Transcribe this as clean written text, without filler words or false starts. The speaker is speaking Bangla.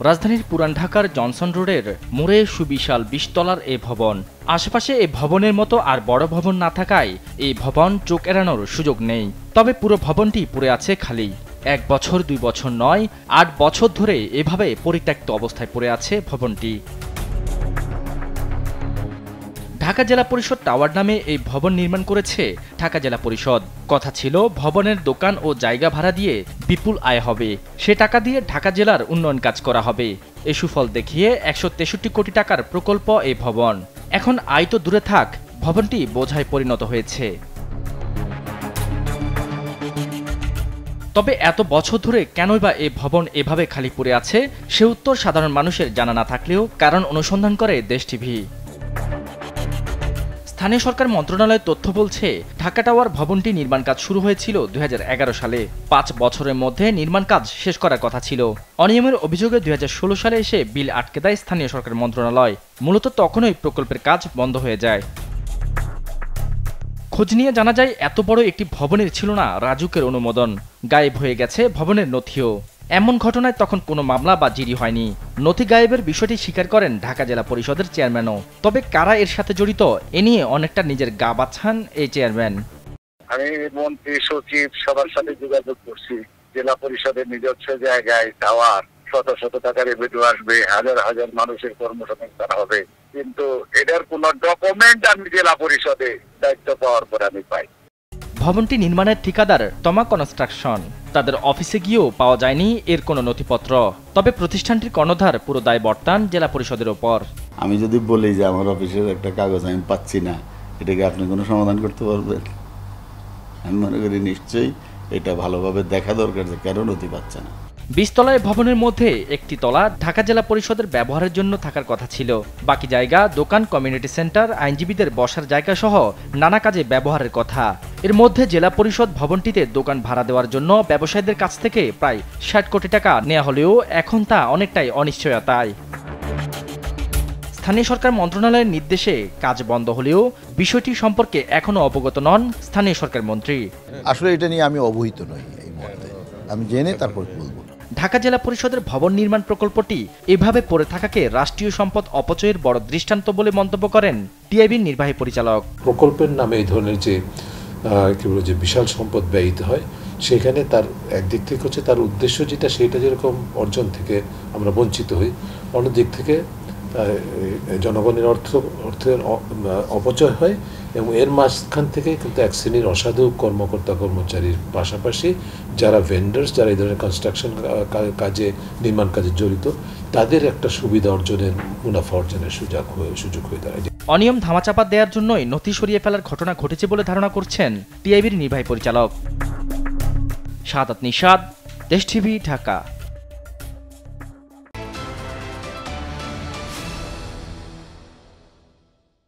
রাজধানীর পুরান ঢাকার জনসন রোডের মোড়ে সুবিশাল ২০ তলার এই ভবন। আশেপাশে এই ভবনের মতো আর বড় ভবন না থাকায় এই ভবন চোখ এড়ানোর সুযোগ নেই। তবে পুরো ভবনটি পড়ে আছে খালি। ১ বছর ২ বছর নয়, ৮ বছর ধরে এভাবে পরিত্যক্ত অবস্থায় পড়ে আছে ভবনটি। ঢাকা জেলা পরিষদ টাওয়ার নামে এই ভবন নির্মাণ করেছে ঢাকা জেলা পরিষদ। কথা ছিল ভবনের দোকান ও জায়গা ভাড়া দিয়ে বিপুল আয় হবে, সে টাকা দিয়ে ঢাকা জেলার উন্নয়ন কাজ করা হবে। এ সুফল দেখিয়ে ১৬৩ কোটি টাকার প্রকল্প এই ভবন। এখন আয় তো দূরে থাক, ভবনটি বোঝায় পরিণত হয়েছে। তবে এত বছর ধরে কেনই বা এই ভবন এভাবে খালি পড়ে আছে, সে উত্তর সাধারণ মানুষের জানা না থাকলেও কারণ অনুসন্ধান করে দেশ টিভি। স্থানীয় সরকার মন্ত্রণালয়ের তথ্য বলছে, ঢাকা টাওয়ার ভবনটি নির্মাণ কাজ শুরু হয়েছিল ২০১১ সালে। ৫ বছরের মধ্যে নির্মাণ কাজ শেষ করার কথা ছিল। অনিয়মের অভিযোগে ২০১৬ সালে এসে বিল আটকে দেয় স্থানীয় সরকার মন্ত্রণালয়। মূলত তখনই প্রকল্পের কাজ বন্ধ হয়ে যায়। খোঁজ নিয়ে জানা যায়, এত বড় একটি ভবনের ছিল না রাজুকের অনুমোদন। গায়েব হয়ে গেছে ভবনের নথিও। এমন ঘটনায় তখন কোনো মামলা বা জিডি হয়নি। নথি গায়েবের বিষয়টি স্বীকার করেন ঢাকা জেলা পরিষদের চেয়ারম্যানও। তবে কারা এর সাথে জড়িত, এ নিয়ে অনেকটা নিজের গা বাছান এই চেয়ারম্যান। আমি মন্ত্রী সচিব সবার সাথে যোগাযোগ করছি। জেলা পরিষদের নিজস্ব জায়গায় টাওয়ার, শত শত টাকার রেভিনিউ আসবে, হাজার হাজার মানুষের কর্মসংস্থান হবে, কিন্তু এটার কোনো ডকুমেন্ট আমি জেলা পরিষদে দায়িত্ব পাওয়ার পর আমি পাই। ভবনটি নির্মাণের ঠিকাদার তমা কনস্ট্রাকশন। তাদের অফিসে গিয়েও পাওয়া যায়নি এর কোনো নথিপত্র। তবে প্রতিষ্ঠানটির কর্ণধার পুরো দায় বর্তান জেলা পরিষদের ওপর। আমি যদি বলি যে আমার অফিসের একটা কাগজ আমি পাচ্ছি না, এটাকে আপনি কোনো সমাধান করতে পারবেন? আমি মনে করি নিশ্চয়ই এটা ভালোভাবে দেখা দরকার যে কেন নথি পাচ্ছে না। ২০ তলায় ভবনের মধ্যে একটি তলা ঢাকা জেলা পরিষদের ব্যবহারের জন্য থাকার কথা ছিল। বাকি জায়গা দোকান, কমিউনিটি সেন্টার, আইনজীবীদের বসার জায়গা সহ নানা কাজে ব্যবহারের কথা। এর মধ্যে জেলা পরিষদ ভবনটিতে দোকান ভাড়া দেওয়ার জন্য ব্যবসায়ীদের কাছ থেকে প্রায় ৬০ কোটি টাকা নেওয়া হলেও এখন তা অনেকটাই অনিশ্চয়তায়। স্থানীয় সরকার মন্ত্রণালয়ের নির্দেশে কাজ বন্ধ হলেও বিষয়টি সম্পর্কে এখনো অবগত নন স্থানীয় সরকার মন্ত্রী। আসলে এটা নিয়ে আমি অবহিত নই এই মুহূর্তে, আমি জেনে তারপর বলবো। ঢাকা জেলা পরিষদের ভবন নির্মাণ প্রকল্পটি এভাবে পড়ে থাকাকে রাষ্ট্রীয় সম্পদ অপচয়ের বড় দৃষ্টান্ত বলে মন্তব্য করেন টিআইবির নির্বাহী পরিচালক। প্রকল্পের নামে এই ধরনের যে বিশাল সম্পদ ব্যয়িত হয়, সেখানে তার একদিক থেকে হচ্ছে তার উদ্দেশ্য যেটা, সেটা যেরকম অর্জন থেকে আমরা বঞ্চিত হই, অন্যদিক থেকে জনগণের অর্থের অপচয় হয় এবং এর মাঝখান থেকে কিন্তু এক শ্রেণীর অসাধু কর্মকর্তা কর্মচারীর পাশাপাশি যারা ভেন্ডার্স, যারা এই ধরনের কনস্ট্রাকশন কাজে, নির্মাণ কাজে জড়িত, তাদের একটা সুবিধা অর্জনের, মুনাফা অর্জনের সুযোগ হয়ে দাঁড়ায়। অনিয়ম ধামাচাপা দেওয়ার জন্যই নথি সরিয়ে ফেলার ঘটনা ঘটেছে বলে ধারণা করছেন টিআইবির নির্বাহী পরিচালক। শাহাদাত নিশাদ, দেশ টিভি, ঢাকা।